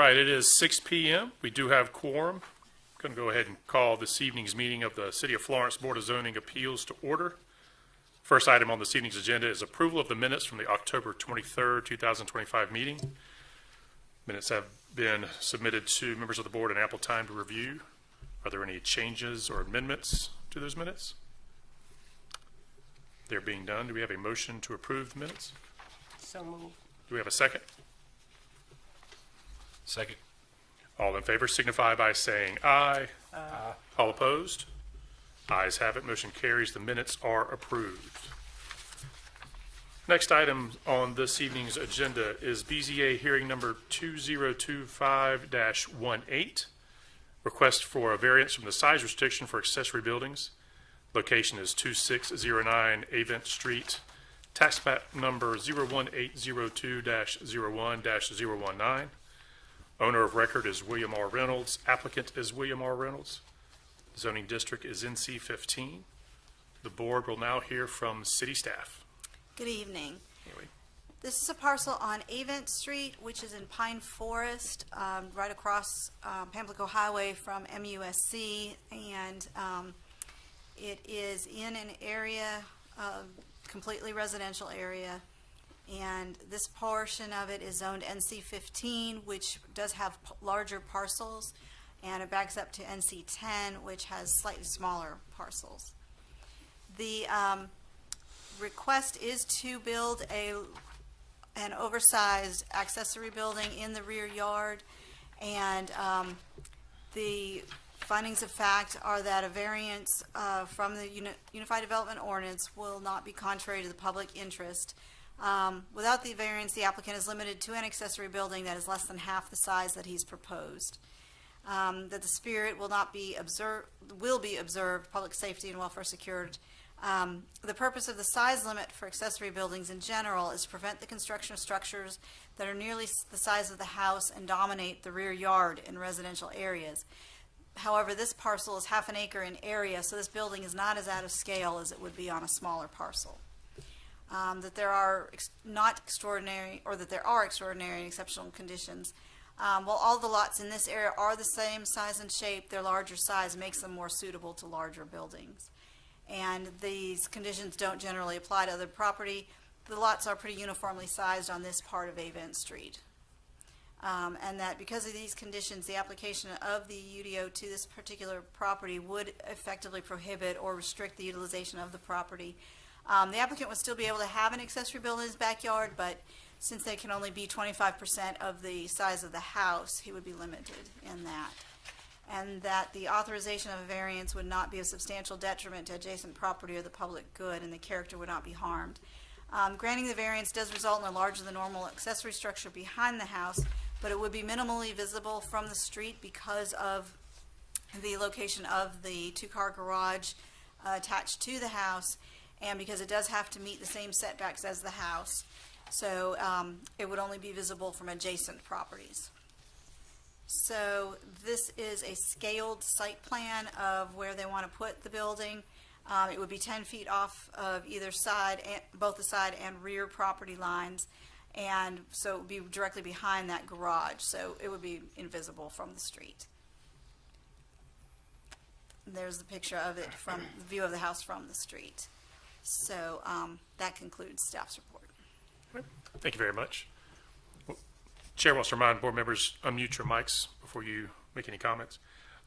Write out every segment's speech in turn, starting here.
right, it is 6 p.m. We do have quorum. Going to go ahead and call this evening's meeting of the City of Florence Board of Zoning Appeals to order. First item on this evening's agenda is approval of the minutes from the October 23rd, 2025 meeting. Minutes have been submitted to members of the board in ample time to review. Are there any changes or amendments to those minutes? They're being done. Do we have a motion to approve the minutes? So moved. Do we have a second? Second. All in favor signify by saying aye. Aye. All opposed? Ayes have it. Motion carries. The minutes are approved. Next item on this evening's agenda is BZA hearing number 2025-18. Request for a variance from the size restriction for accessory buildings. Location is 2609 Avent Street. Tax map number 01802-01-019. Owner of record is William R. Reynolds. Applicant is William R. Reynolds. Zoning district is NC 15. The board will now hear from city staff. Good evening. Anyway, This is a parcel on Avent Street, which is in Pine Forest, right across Pamplico Highway from MUSC, and it is in an area, completely residential area, and this portion of it is zoned NC 15, which does have larger parcels, and it backs up to NC 10, which has slightly smaller parcels. The request is to build an oversized accessory building in the rear yard, and the findings of fact are that a variance from the Unified Development Ordinance will not be contrary to the public interest. Without the variance, the applicant is limited to an accessory building that is less than half the size that he's proposed. That the spirit will be observed, public safety and welfare secured. The purpose of the size limit for accessory buildings in general is to prevent the construction of structures that are nearly the size of the house and dominate the rear yard in residential areas. However, this parcel is half an acre in area, so this building is not as out of scale as it would be on a smaller parcel. That there are extraordinary and exceptional conditions. While all the lots in this area are the same size and shape, their larger size makes them more suitable to larger buildings. And these conditions don't generally apply to other property. The lots are pretty uniformly sized on this part of Avent Street. And that because of these conditions, the application of the UDO to this particular property would effectively prohibit or restrict the utilization of the property. The applicant would still be able to have an accessory building in his backyard, but since they can only be 25% of the size of the house, he would be limited in that. And that the authorization of a variance would not be a substantial detriment to adjacent property or the public good, and the character would not be harmed. Granting the variance does result in a larger than normal accessory structure behind the house, but it would be minimally visible from the street because of the location of the two-car garage attached to the house, and because it does have to meet the same setbacks as the house. So it would only be visible from adjacent properties. So this is a scaled site plan of where they want to put the building. It would be 10 feet off of either side, both the side and rear property lines, and so it would be directly behind that garage, so it would be invisible from the street. There's the picture of it from the view of the house from the street. So that concludes staff's report. thank you very much. Chair wants to remind board members, unmute your mics before you make any comments.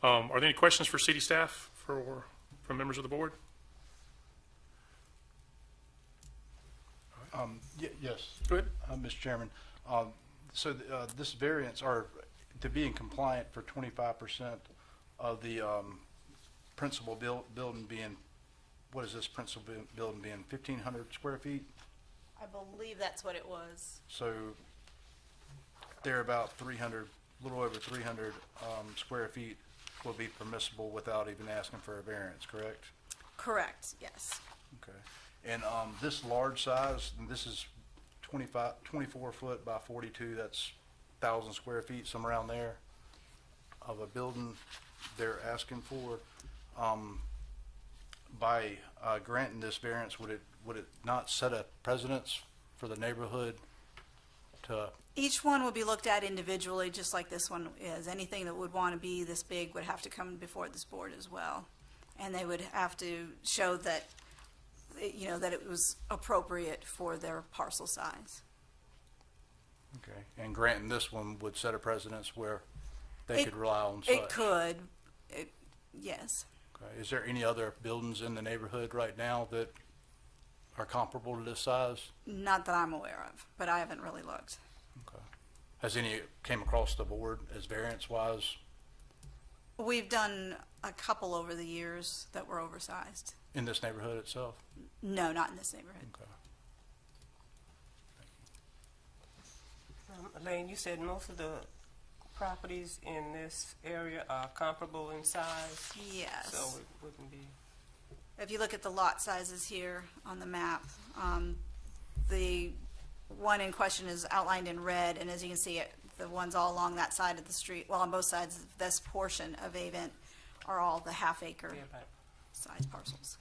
Are there any questions for city staff from members of the board? Yes. Go ahead. Mr. Chairman. This variance, or to be in compliant for 25% of the principal building being, what is this principal building being, 1,500 square feet? I believe that's what it was. So they're about 300, a little over 300 square feet will be permissible without even asking for a variance, correct? Correct, yes. Okay. And this large size, and this is 24 foot by 42, that's 1,000 square feet, somewhere around there, of a building they're asking for. By granting this variance, would it not set a precedence for the neighborhood Each one will be looked at individually, just like this one is. Anything that would want to be this big would have to come before this board as well. And they would have to show that, you know, that it was appropriate for their parcel size. Okay, and granting this one would set a precedence where they could rely on such? It could, yes. Okay, is there any other buildings in the neighborhood right now that are comparable to this size? Not that I'm aware of, but I haven't really looked. Okay. Has any came across the board as variance-wise We've done a couple over the years that were oversized. in this neighborhood itself? No, not in this neighborhood. Okay. Elaine, you said most of the properties in this area are comparable in size, Yes. so it wouldn't be. If you look at the lot sizes here on the map, the one in question is outlined in red, and as you can see, the ones all along that side of the street, well, on both sides of this portion of Avent, are all the half-acre Yeah, but size parcels.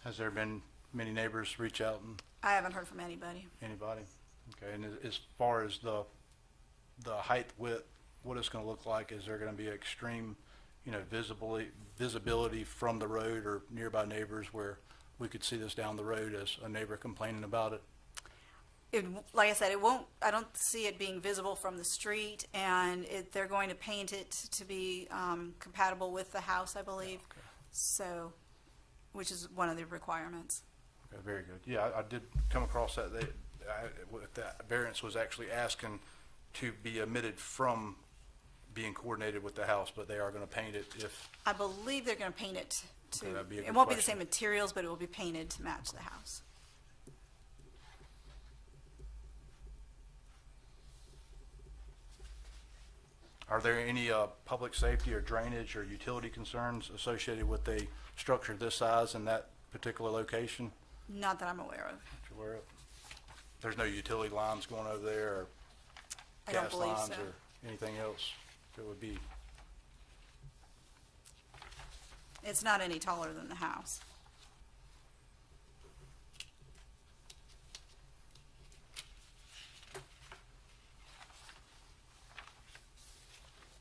Has there been many neighbors reach out and I haven't heard from anybody. anybody? Okay, and as far as the height, width, what it's gonna look like, is there gonna be extreme, you know, visibility from the road or nearby neighbors where we could see this down the road as a neighbor complaining about it? Like I said, it won't, I don't see it being visible from the street, and they're going to paint it to be compatible with the house, I believe. Okay. So, which is one of the requirements. Okay, very good. Yeah, I did come across that. That variance was actually asking to be omitted from being coordinated with the house, but they are gonna paint it if, I believe they're going to paint it to, Okay, that'd be a it good won't be the question. same materials, but it will be painted to match the house. are there any, public safety or drainage or utility concerns associated with a structure this size in that particular location Not that I'm aware of. that you're aware of? There's no utility lines going over there or I don't gas believe lines so. or anything else that would be? It's not any taller than the house.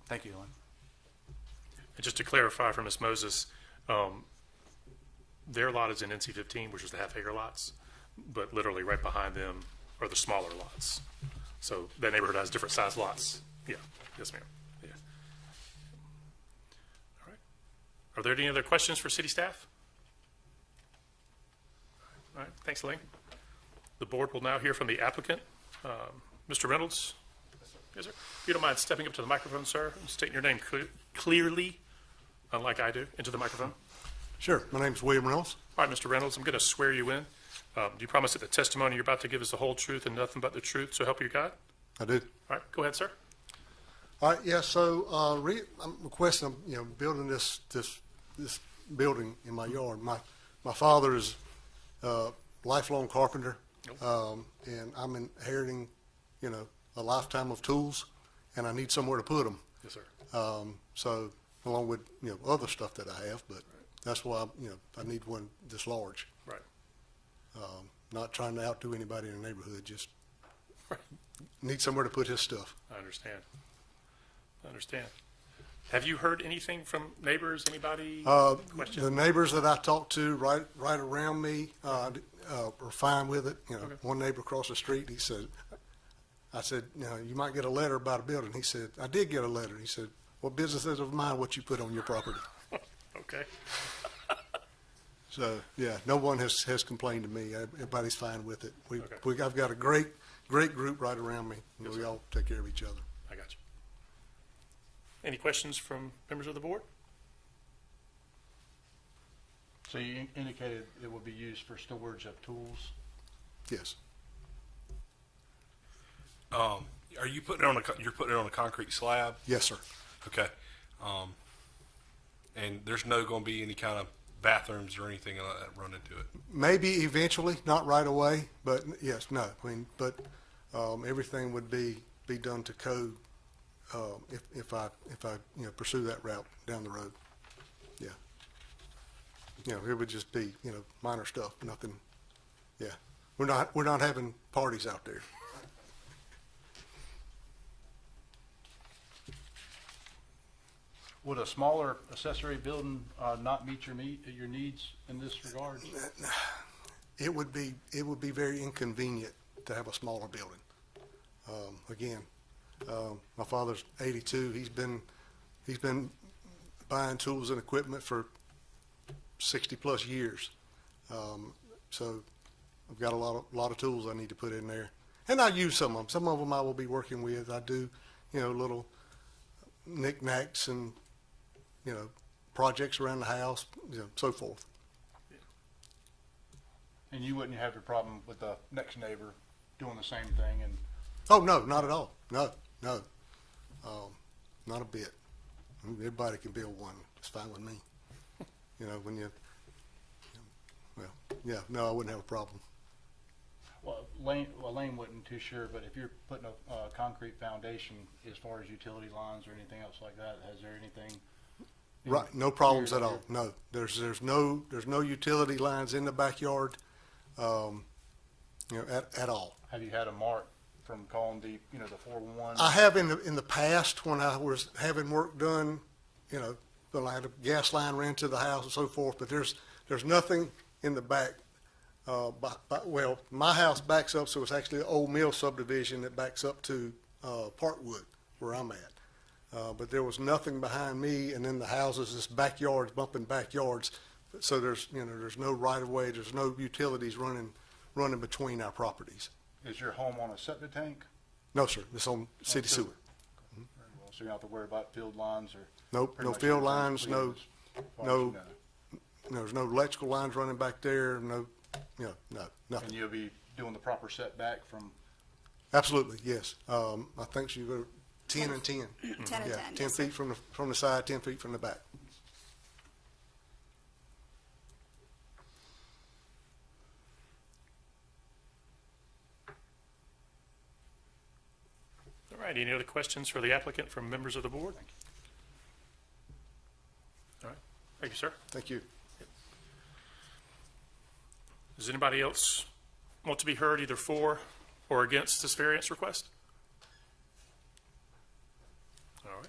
Thank you, Ellen. And just to clarify for Ms. Moses, their lot is in NC 15, which is the half-acre lots, but literally right behind them are the smaller lots. So that neighborhood has different size lots. Yeah, yes, ma'am. Yeah. All right. Are there any other questions for city staff? All right, thanks, Elaine. The board will now hear from the applicant. Mr. Reynolds? Yes, sir. If you don't mind stepping up to the microphone, sir, and stating your name clearly, unlike I do, into the microphone. Sure. My name's William Reynolds. All right, Mr. Reynolds, I'm going to swear you in. Do you promise that the testimony you're about to give is the whole truth and nothing but the truth, so help you God? I do. All right, go ahead, sir. All right. Yeah. So I'm requesting, building this building in my yard. My father is a lifelong carpenter, and I'm inheriting, a lifetime of tools, and I need somewhere to put them. Yes, sir. So along with other stuff that I have, but that's why I need one this large. Right. Not trying to outdo anybody in the neighborhood, just Right. need somewhere to put his stuff. I understand. I understand. Have you heard anything from neighbors, anybody? The Question? neighbors that I talked to right around me are fine with it. Okay. One neighbor across the street, I said, you might get a letter about a building. He said, I did get a letter. He said, what business is of mine what you put on your property? Okay. So, yeah, no one has complained to me. Everybody's fine with it. Okay. I've got a great group right around me. Yes, We sir. all take care of each other. I got you. Any questions from members of the board? So you indicated it will be used for storage of tools? Yes. Are you putting it on you're putting it on a concrete slab? Yes, sir. Okay. And there's no going to be any kind of bathrooms or anything like that run into it? Maybe eventually, not right away, but yes, no. But everything would be done to code if I pursue that route down the road. Yeah. It would just be minor stuff, nothing. Yeah. we're not having parties out there. Would a smaller accessory building not meet your needs in this regard? It would be very inconvenient to have a smaller building. Again, my father's 82. He's been buying tools and equipment for 60+ years. So I've got a lot of tools I need to put in there, and I use some of them. Some of them I will be working with. I do, little knickknacks and projects around the house, so forth. And you wouldn't have a problem with the next neighbor doing the same thing? And Oh, no, not at all. No. Not a bit. Everybody can build one. It's fine with me. When no, I wouldn't have a problem. well, Lane wasn't too sure, but if you're putting a concrete foundation as far as utility lines or anything else like that, is there anything? Right, no problems at all. No, there's no utility lines in the backyard, at all. Have you had a mark from calling the 411? I have in the past when I was having work done, when I had a gas line ran to the house and so forth. But there's nothing in the back. Well, my house backs up, so it's actually an old mill subdivision that backs up to Parkwood, where I'm at. But there was nothing behind me, and then the houses, this backyards, bumping backyards. So there's no right of way, there's no utilities running between our properties. Is your home on a septic tank? No, sir, it's on city sewer. Very well, so you don't have to worry about field lines or? Nope, pretty no much field everything's lines, clear no, as far as no, you know. there's no electrical lines running back there, no, no, And nothing. you'll be doing the proper setback from, Absolutely, yes. I think you go 10 and 10. 10 and Yeah, 10, 10 yes, sir. feet from the side, 10 feet from the back. All right, any other questions for the applicant from members of the board? All right, thank you, sir. Thank you. Does anybody else want to be heard either for or against this variance request? All right.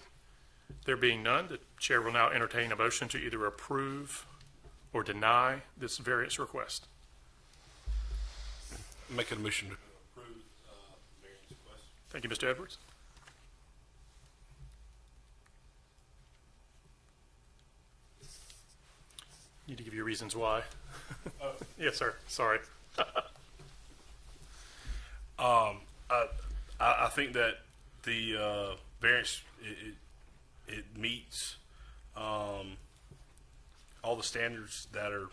There being none, the chair will now entertain a motion to either approve or deny this variance request. Make a motion to approve variance request. Thank you, Mr. Edwards. Need to give you reasons why. Yes, sir. Sorry. I think that the variance, it meets all the standards that are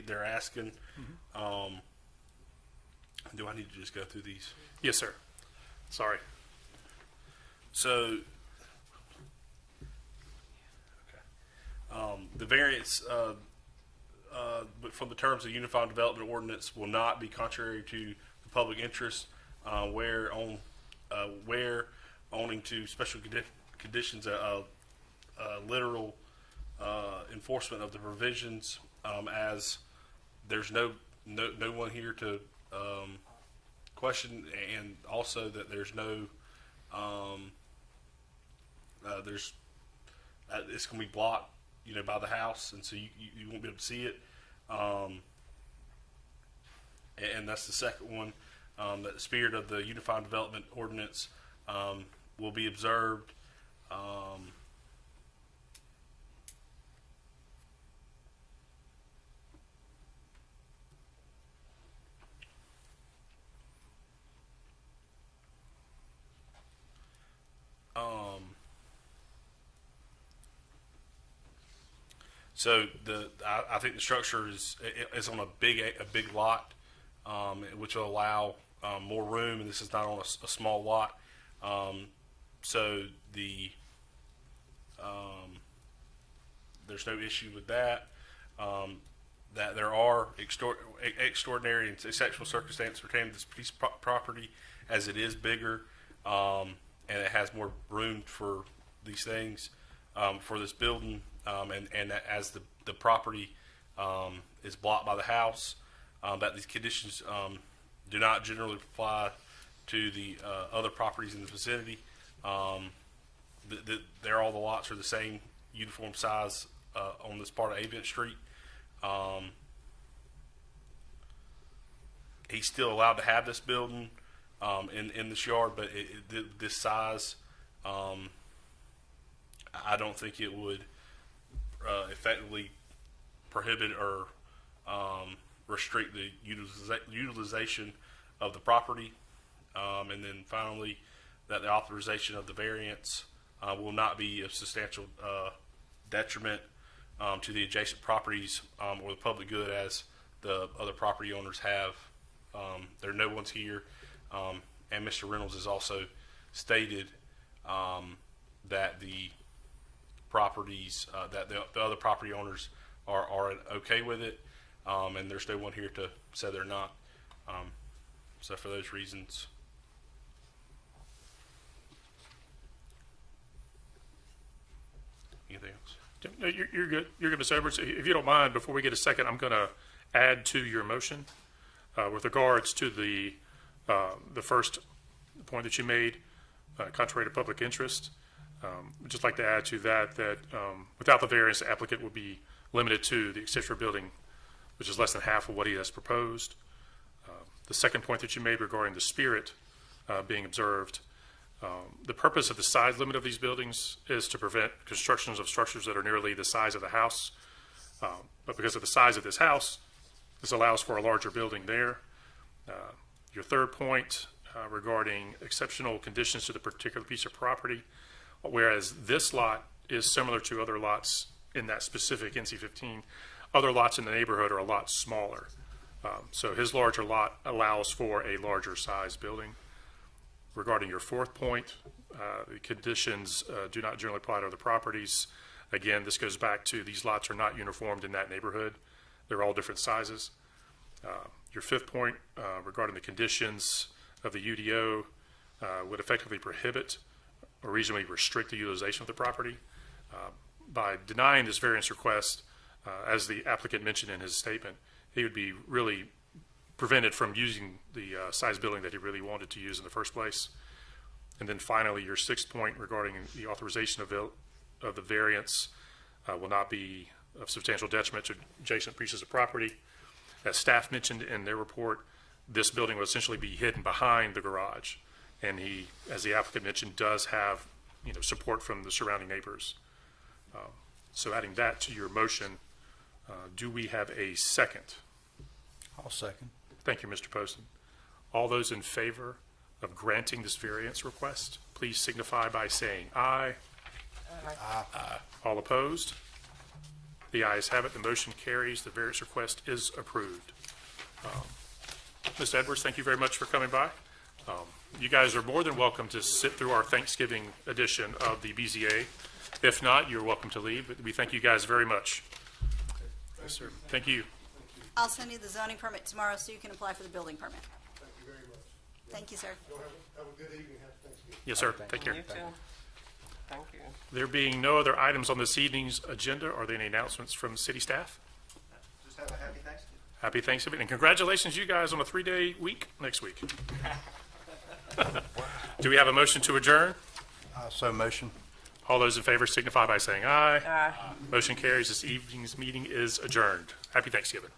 they're asking. Do I need to just go through these? Yes, sir. Sorry. So, the variance from the terms of the Unified Development Ordinance will not be contrary to the public interest where owning to special conditions literal enforcement of the provisions, as there's no one here to question, and also that there's no it's going to be blocked, by the house, and so you won't be able to see it. And that's the second one. That the spirit of the Unified Development Ordinance will be observed. So I think the structure is on a big lot, which will allow more room, and this is not on a small lot. So there's no issue with that. That there are extraordinary and exceptional circumstances pertaining to this piece of property, as it is bigger, and it has more room for these things, for this building. And as the property is blocked by the house, that these conditions do not generally apply to the other properties in the vicinity. They're all the lots are the same uniform size on this part of Avent Street. He's still allowed to have this building in this yard, but this size, I don't think it would effectively prohibit or restrict the utilization of the property. And then finally, that the authorization of the variance will not be of substantial detriment to the adjacent properties or the public good as the other property owners have. There are no ones here, and Mr. Reynolds has also stated that the properties, that the other property owners are okay with it, and there's no one here to say they're not. So for those reasons. Anything else? No, you're good. You're good, Ms. Edwards. If you don't mind, before we get a second, I'm going to add to your motion with regards to the first point that you made, contrary to public interest. I'd just like to add to that without the variance, the applicant would be limited to the accessory building, which is less than half of what he has proposed. The second point that you made regarding the spirit being observed, the purpose of the size limit of these buildings is to prevent constructions of structures that are nearly the size of the house. But because of the size of this house, this allows for a larger building there. Your third point regarding exceptional conditions to the particular piece of property, whereas this lot is similar to other lots in that specific NC-15, other lots in the neighborhood are a lot smaller. So his larger lot allows for a larger size building. Regarding your fourth point, the conditions do not generally apply to other properties. Again, this goes back to these lots are not uniformed in that neighborhood. They're all different sizes. Your fifth point regarding the conditions of the UDO would effectively prohibit or reasonably restrict the utilization of the property. By denying this variance request, as the applicant mentioned in his statement, he would be really prevented from using the size building that he really wanted to use in the first place. And then finally, your sixth point regarding the authorization of the variance will not be of substantial detriment to adjacent pieces of property. As staff mentioned in their report, this building will essentially be hidden behind the garage. And he, as the applicant mentioned, does have support from the surrounding neighbors. So adding that to your motion, do we have a second? I'll second. Thank you, Mr. Poston. All those in favor of granting this variance request, please signify by saying aye. Aye. All opposed? The ayes have it. The motion carries. The variance request is approved. Ms. Edwards, thank you very much for coming by. You guys are more than welcome to sit through our Thanksgiving edition of the BZA. If not, you're welcome to leave, but we thank you guys very much. Yes, sir. Thank you. I'll send you the zoning permit tomorrow so you can apply for the building permit. Thank you very much. Thank you, sir. Y'all have a good evening. Happy Thanksgiving. Yes, sir. Take care. You too. Thank you. There being no other items on this evening's agenda, are there any announcements from city staff? Just have a happy Thanksgiving. Happy Thanksgiving, and congratulations, you guys, on a 3-day week next week. Do we have a motion to adjourn? So motion. All those in favor signify by saying aye. Aye. Motion carries. This evening's meeting is adjourned. Happy Thanksgiving.